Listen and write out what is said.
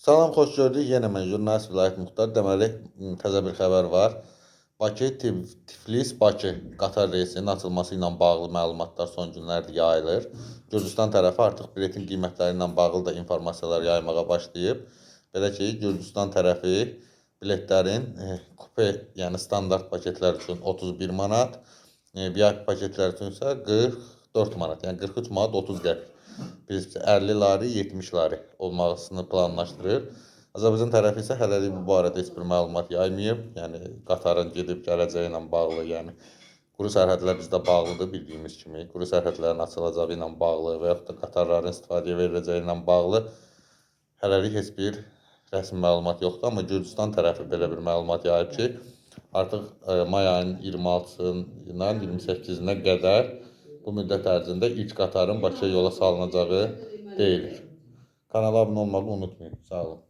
Salam, xoş gördük. Yenə mən jurnalist Vilayət Muxtar. Deməli, təzə bir xəbər var. Bakı, Tiflis, Bakı qatar reysinin açılması ilə bağlı məlumatlar son günlərdir yayılır. Gürcüstan tərəfi artıq biletin qiymətləri ilə bağlı da informasiyalar yaymağa başlayıb. Belə ki, Gürcüstan tərəfi biletlərin kupe, yəni standart paketlər üçün 31 manat, VIP paketlər üçün isə 44 manat, yəni 43 manat 30 qəpik. Biz 50 lari, 70 lari olmasını planlaşdırır. Azərbaycan tərəfi isə hələlik bu barədə heç bir məlumat yaymayıb. Yəni qatarın gedib gələcəyi ilə bağlı, yəni quru sərhədlər bizdə bağlıdır bildiyimiz kimi. Quru sərhədlərin açılacağı ilə bağlı və yaxud da qatarların istifadəyə veriləcəyi ilə bağlı hələlik heç bir rəsmi məlumat yoxdur. Amma Gürcüstan tərəfi belə bir məlumat yayıb ki, artıq may ayının 26-sından 28-nə qədər bu müddət ərzində ilk qatarın Bakıya yola salınacağı deyilir. Kanala abunə olmağı unutmayın. Sağ olun.